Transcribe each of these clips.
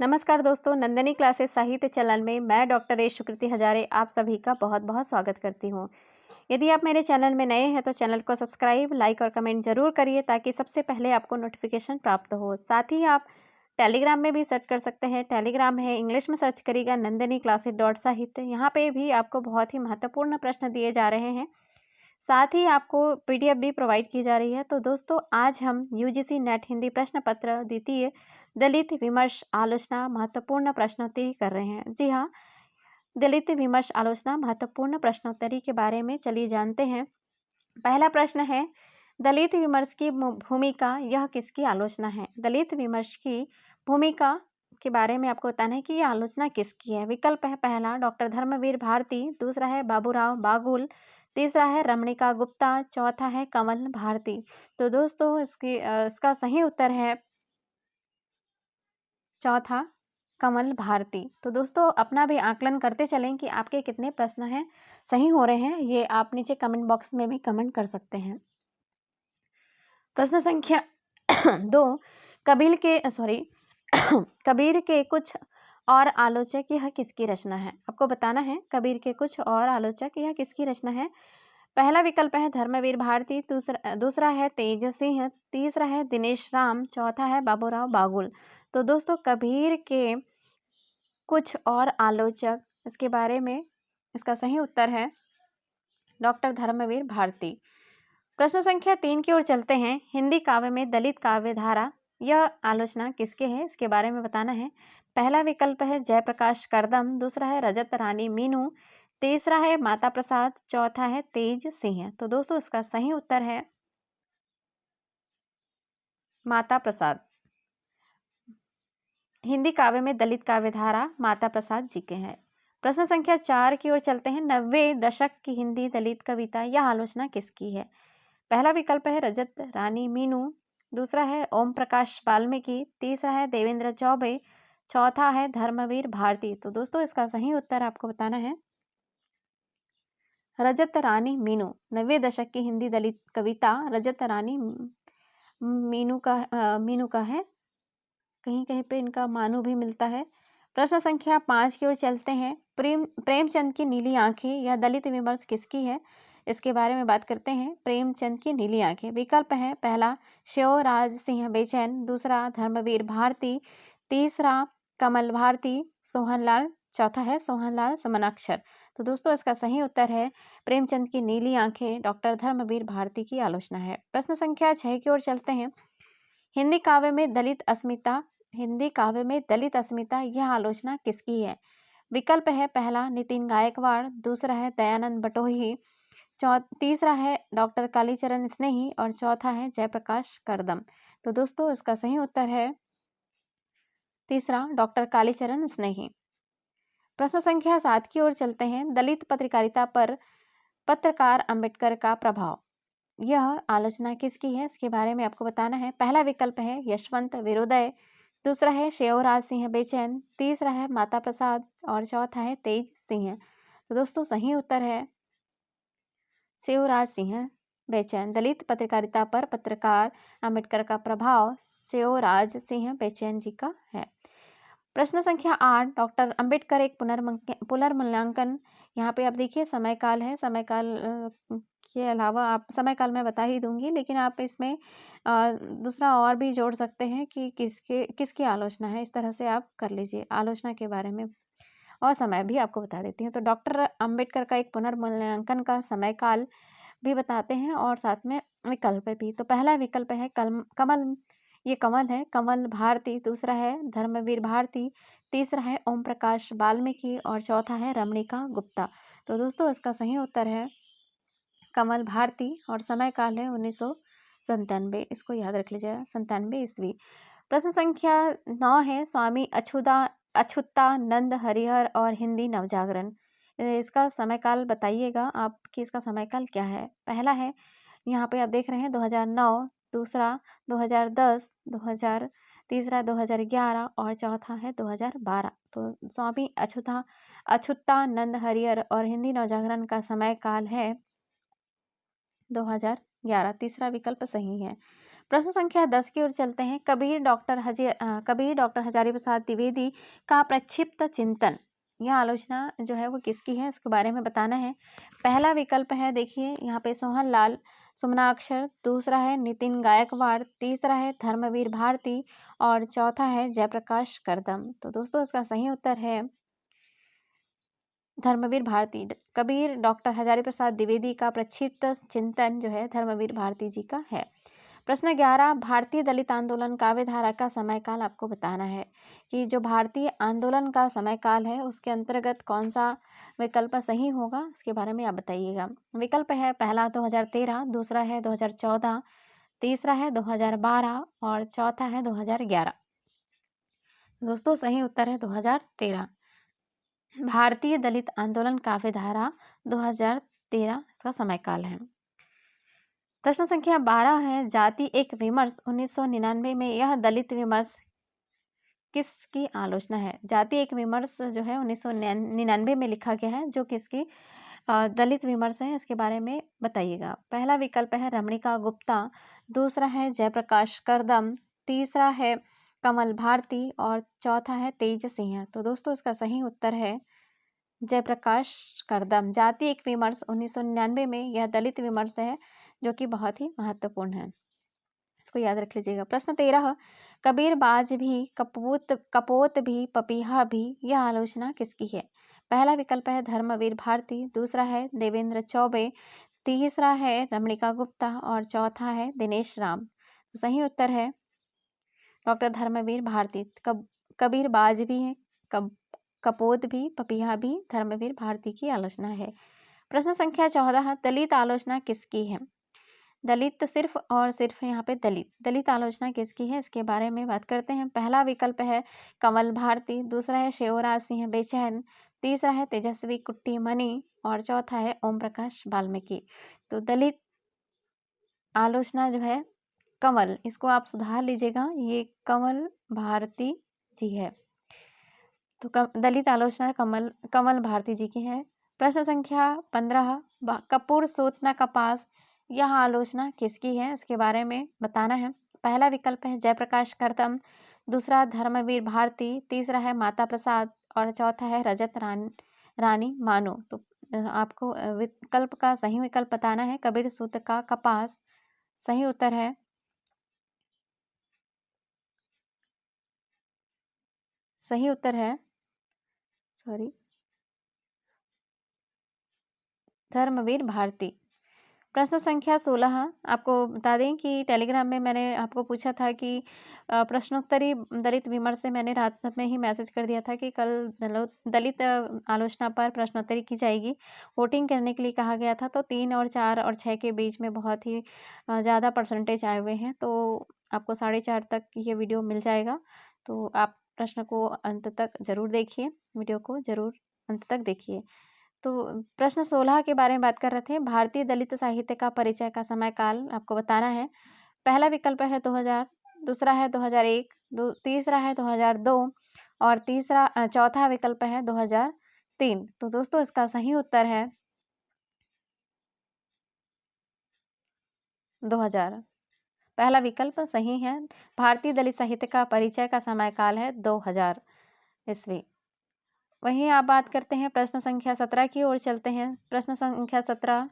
नमस्कार दोस्तों, नंदिनी क्लासेस साहित्य चैनल में मैं डॉक्टर ए सुकृति हजारे आप सभी का बहुत बहुत स्वागत करती हूँ। यदि आप मेरे चैनल में नए हैं तो चैनल को सब्सक्राइब, लाइक और कमेंट जरूर करिए ताकि सबसे पहले आपको नोटिफिकेशन प्राप्त हो। साथ ही आप टेलीग्राम में भी सर्च कर सकते हैं। टेलीग्राम है, इंग्लिश में सर्च करिएगा नंदिनी क्लासेस डॉट साहित्य। यहाँ पे भी आपको बहुत ही महत्वपूर्ण प्रश्न दिए जा रहे हैं, साथ ही आपको पीडीएफ भी प्रोवाइड की जा रही है। तो दोस्तों, आज हम यूजीसी नेट हिंदी प्रश्न पत्र द्वितीय दलित विमर्श आलोचना महत्वपूर्ण प्रश्नोत्तरी कर रहे हैं। जी हाँ, दलित विमर्श आलोचना महत्वपूर्ण प्रश्नोत्तरी के बारे में चलिए जानते हैं। पहला प्रश्न है, दलित विमर्श की भूमिका, यह किसकी आलोचना है? दलित विमर्श की भूमिका के बारे में आपको बताना है कि यह आलोचना किसकी है। विकल्प है, पहला डॉक्टर धर्मवीर भारती, दूसरा है बाबूराव बागुल, तीसरा है रमणिका गुप्ता, चौथा है कमल भारती। तो दोस्तों, इसका सही उत्तर है चौथा, कमल भारती। तो दोस्तों, अपना भी आकलन करते चलें कि आपके कितने प्रश्न हैं सही हो रहे हैं। ये आप नीचे कमेंट बॉक्स में भी कमेंट कर सकते हैं। प्रश्न संख्या 2, कबीर के कुछ और आलोचक, यह किसकी रचना है? आपको बताना है कबीर के कुछ और आलोचक, यह किसकी रचना है। पहला विकल्प है धर्मवीर भारती, दूसरा है तेज सिंह, तीसरा है दिनेश राम, चौथा है बाबूराव बागुल। तो दोस्तों, कबीर के कुछ और आलोचक, इसके बारे में इसका सही उत्तर है डॉक्टर धर्मवीर भारती। प्रश्न संख्या 3 की ओर चलते हैं। हिंदी काव्य में दलित काव्य धारा, यह आलोचना किसके है, इसके बारे में बताना है। पहला विकल्प है जयप्रकाश करदम, दूसरा है रजत रानी मीनू, तीसरा है माता प्रसाद, चौथा है तेज सिंह। तो दोस्तों, इसका सही उत्तर है माता प्रसाद। हिंदी काव्य में दलित काव्य धारा माता प्रसाद जी के हैं। प्रश्न संख्या 4 की ओर चलते हैं। 90 दशक की हिंदी दलित कविता, यह आलोचना किसकी है? पहला विकल्प है रजत रानी मीनू, दूसरा है ओम प्रकाश वाल्मीकि, तीसरा है देवेंद्र चौबे, चौथा है धर्मवीर भारती। तो दोस्तों, इसका सही उत्तर आपको बताना है रजत रानी मीनू। 90 दशक की हिंदी दलित कविता रजत रानी मीनू का है। कहीं कहीं पे इनका मानू भी मिलता है। प्रश्न संख्या 5 की ओर चलते हैं। प्रेमचंद की नीली आंखें, यह दलित विमर्श किसकी है, इसके बारे में बात करते हैं। प्रेमचंद की नीली आंखें, विकल्प है पहला शिवराज सिंह बेचैन, दूसरा धर्मवीर भारती, तीसरा कमल भारती, सोहनलाल, चौथा है सोहनलाल समनाक्षर। तो दोस्तों, इसका सही उत्तर है प्रेमचंद की नीली आंखें, डॉक्टर धर्मवीर भारती की आलोचना है। प्रश्न संख्या 6 की ओर चलते हैं। हिंदी काव्य में दलित अस्मिता, यह आलोचना किसकी है? विकल्प है पहला नितिन गायकवाड़, दूसरा है दयानंद बटोही, तीसरा है डॉक्टर कालीचरण स्नेही और चौथा है जयप्रकाश करदम। तो दोस्तों, इसका सही उत्तर है तीसरा, डॉक्टर कालीचरण स्नेही। प्रश्न संख्या 7 की ओर चलते हैं। दलित पत्रकारिता पर पत्रकार अंबेडकर का प्रभाव, यह आलोचना किसकी है, इसके बारे में आपको बताना है। पहला विकल्प है यशवंत वीरोदय, दूसरा है शिवराज सिंह बेचैन, तीसरा है माता प्रसाद और चौथा है तेज सिंह। तो दोस्तों, सही उत्तर है शिवराज सिंह बेचैन। दलित पत्रकारिता पर पत्रकार अंबेडकर का प्रभाव शिवराज सिंह बेचैन जी का है। प्रश्न संख्या 8, डॉक्टर अंबेडकर एक पुनर्मूल्यांकन, यहाँ पे आप देखिए समय काल है। समय काल के अलावा आप समय काल मैं बता ही दूंगी, लेकिन आप इसमें दूसरा और भी जोड़ सकते हैं कि किसकी आलोचना है। इस तरह से आप कर लीजिए आलोचना के बारे में, और समय भी आपको बता देती हूँ। तो डॉक्टर अंबेडकर का एक पुनर्मूल्यांकन का समय काल भी बताते हैं और साथ में विकल्प भी। तो पहला विकल्प है कमल, ये कमल है, कमल भारती, दूसरा है धर्मवीर भारती, तीसरा है ओम प्रकाश वाल्मीकि और चौथा है रमणिका गुप्ता। तो दोस्तों, इसका सही उत्तर है कमल भारती और समय काल है 1997, इसको याद रख लीजिएगा, 97 ईस्वी। प्रश्न संख्या 9 है स्वामी अछूतानंद हरिहर और हिंदी नवजागरण, इसका समय काल बताइएगा आप कि इसका समय काल क्या है। पहला है, यहाँ पे आप देख रहे हैं 2009, दूसरा 2010, 2000, तीसरा 2011 और चौथा है 2012। तो स्वामी अछूतानंद हरिहर और हिंदी नवजागरण का समय काल है 2011, तीसरा विकल्प सही है। प्रश्न संख्या 10 की ओर चलते हैं। कबीर डॉक्टर हजारी प्रसाद द्विवेदी का प्रक्षिप्त चिंतन, यह आलोचना जो है वो किसकी है, इसके बारे में बताना है। पहला विकल्प है, देखिए यहाँ पे सोहन लाल सुमनाक्षर, दूसरा है नितिन गायकवाड़, तीसरा है धर्मवीर भारती और चौथा है जयप्रकाश करदम। तो दोस्तों इसका सही उत्तर है धर्मवीर भारती। कबीर डॉक्टर हजारी प्रसाद द्विवेदी का प्रक्षिप्त चिंतन जो है धर्मवीर भारती जी का है। प्रश्न 11, भारतीय दलित आंदोलन काव्यधारा का समयकाल आपको बताना है कि जो भारतीय आंदोलन का समयकाल है उसके अंतर्गत कौन सा विकल्प सही होगा, इसके बारे में आप बताइएगा। विकल्प है, पहला 2013, दूसरा है 2014, तीसरा है 2012 और चौथा है 2011। दोस्तों सही उत्तर है 2013। भारतीय दलित आंदोलन काव्यधारा 2013 इसका समयकाल है। प्रश्न संख्या 12 है, जाति एक विमर्श 1999 में, यह दलित विमर्श किसकी आलोचना है। जाति एक विमर्श जो है 1999 में लिखा गया है, जो किसकी दलित विमर्श है, इसके बारे में बताइएगा। पहला विकल्प है रमणिका गुप्ता, दूसरा है जयप्रकाश करदम, तीसरा है कमल भारती और चौथा है तेज सिंह। तो दोस्तों इसका सही उत्तर है जयप्रकाश करदम। जाति एक विमर्श 1999 में, यह दलित विमर्श है जो कि बहुत ही महत्वपूर्ण है, इसको याद रख लीजिएगा। प्रश्न 13, कबीर बाज भी कपोत भी पपीहा भी, यह आलोचना किसकी है। पहला विकल्प है धर्मवीर भारती, दूसरा है देवेंद्र चौबे, तीसरा है रमणिका गुप्ता और चौथा है दिनेश राम। तो सही उत्तर है डॉक्टर धर्मवीर भारती। कबीर बाज भी है, कपोत भी पपीहा भी धर्मवीर भारती की आलोचना है। प्रश्न संख्या 14, दलित आलोचना किसकी है। दलित सिर्फ और सिर्फ यहाँ पे दलित आलोचना किसकी है, इसके बारे में बात करते हैं। पहला विकल्प है कमल भारती, दूसरा है शिवराज सिंह बेचैन, तीसरा है तेजस्वी कुट्टी मनी और चौथा है ओम प्रकाश वाल्मीकि। तो दलित आलोचना जो है कमल, इसको आप सुधार लीजिएगा, ये कमल भारती जी है। तो दलित आलोचना कमल भारती जी की है। प्रश्न संख्या 15, कपूर सूतना कपास, यह आलोचना किसकी है, इसके बारे में बताना है। पहला विकल्प है जयप्रकाश करदम, दूसरा धर्मवीर भारती, तीसरा है माता प्रसाद और चौथा है रजत रानी मानो। तो आपको विकल्प का सही विकल्प बताना है। कबीर सूत का कपास सही उत्तर है। सही उत्तर है धर्मवीर भारती। प्रश्न संख्या 16, आपको बता दें कि टेलीग्राम में मैंने आपको पूछा था कि प्रश्नोत्तरी दलित विमर्श से मैंने रात में ही मैसेज कर दिया था कि कल दलित आलोचना पर प्रश्नोत्तरी की जाएगी। वोटिंग करने के लिए कहा गया था, तो 3 और 4 और 6 के बीच में बहुत ही ज़्यादा परसेंटेज आए हुए हैं, तो आपको 4:30 तक ये वीडियो मिल जाएगा। तो आप प्रश्न को अंत तक ज़रूर देखिए, वीडियो को ज़रूर अंत तक देखिए। तो प्रश्न 16 के बारे में बात कर रहे थे। भारतीय दलित साहित्य का परिचय का समयकाल आपको बताना है। पहला विकल्प है 2000, दूसरा है 2001, तीसरा है 2002 और चौथा विकल्प है 2003। तो दोस्तों इसका सही उत्तर है 2000। पहला विकल्प सही है। भारतीय दलित साहित्य का परिचय का समयकाल है 2000 ईस्वी। वहीं आप बात करते हैं प्रश्न संख्या 17 की ओर चलते हैं। प्रश्न संख्या 17,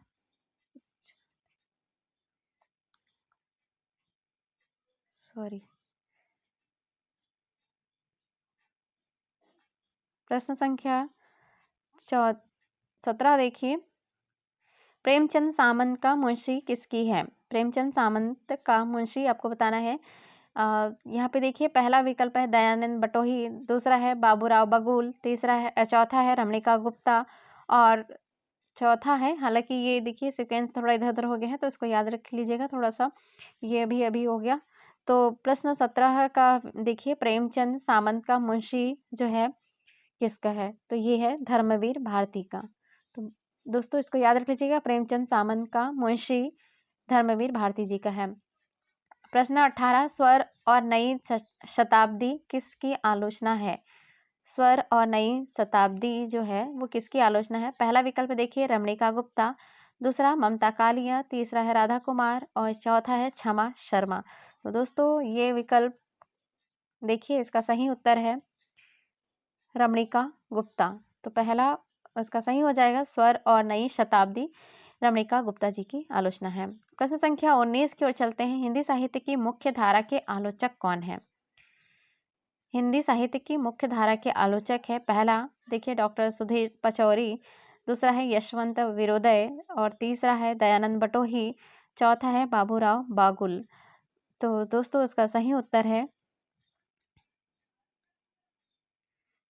प्रश्न संख्या 17 देखिए, प्रेमचंद सामंत का मुंशी किसकी है। प्रेमचंद सामंत का मुंशी आपको बताना है। यहाँ पे देखिए, पहला विकल्प है दयानंद बटोही, दूसरा है बाबूराव बगुल, चौथा है रमणिका गुप्ता और चौथा है, हालांकि ये देखिए सीक्वेंस थोड़ा इधर उधर हो गया है, तो इसको याद रख लीजिएगा थोड़ा सा, ये अभी हो गया। तो प्रश्न 17 का देखिए, प्रेमचंद सामंत का मुंशी जो है किसका है, तो ये है धर्मवीर भारती का। तो दोस्तों इसको याद रख लीजिएगा, प्रेमचंद सामंत का मुंशी धर्मवीर भारती जी का है। प्रश्न 18, स्वर और नई शताब्दी किसकी आलोचना है। स्वर और नई शताब्दी जो है वो किसकी आलोचना है। पहला विकल्प देखिए रमणिका गुप्ता, दूसरा ममता कालिया, तीसरा है राधा कुमार और चौथा है क्षमा शर्मा। तो दोस्तों ये विकल्प देखिए, इसका सही उत्तर है रमणिका गुप्ता। तो पहला इसका सही हो जाएगा स्वर और नई शताब्दी, रमणिका गुप्ता जी की आलोचना है। प्रश्न संख्या 19 की ओर चलते हैं। हिंदी साहित्य की मुख्य धारा के आलोचक कौन है? हिंदी साहित्य की मुख्य धारा के आलोचक है, पहला देखिए डॉक्टर सुधीर पचौरी, दूसरा है यशवंत विरोदय और तीसरा है दयानंद बटोही, चौथा है बाबूराव बागुल। तो दोस्तों इसका सही उत्तर है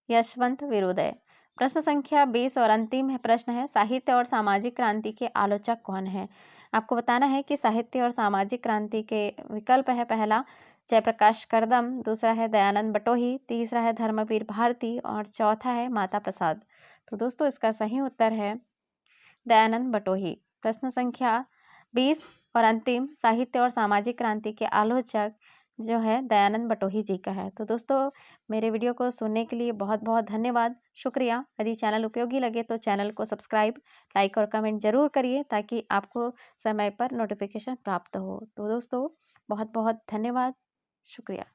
यशवंत विरोदय। प्रश्न संख्या 20 और अंतिम है प्रश्न है, साहित्य और सामाजिक क्रांति के आलोचक कौन है? आपको बताना है कि साहित्य और सामाजिक क्रांति के विकल्प है, पहला जयप्रकाश करदम, दूसरा है दयानंद बटोही, तीसरा है धर्मवीर भारती और चौथा है माता प्रसाद। तो दोस्तों इसका सही उत्तर है दयानंद बटोही। प्रश्न संख्या 20 और अंतिम, साहित्य और सामाजिक क्रांति के आलोचक जो है दयानंद बटोही जी का है। तो दोस्तों मेरे वीडियो को सुनने के लिए बहुत बहुत धन्यवाद, शुक्रिया। यदि चैनल उपयोगी लगे तो चैनल को सब्सक्राइब, लाइक और कमेंट जरूर करिए ताकि आपको समय पर नोटिफिकेशन प्राप्त हो। तो दोस्तों बहुत बहुत धन्यवाद, शुक्रिया।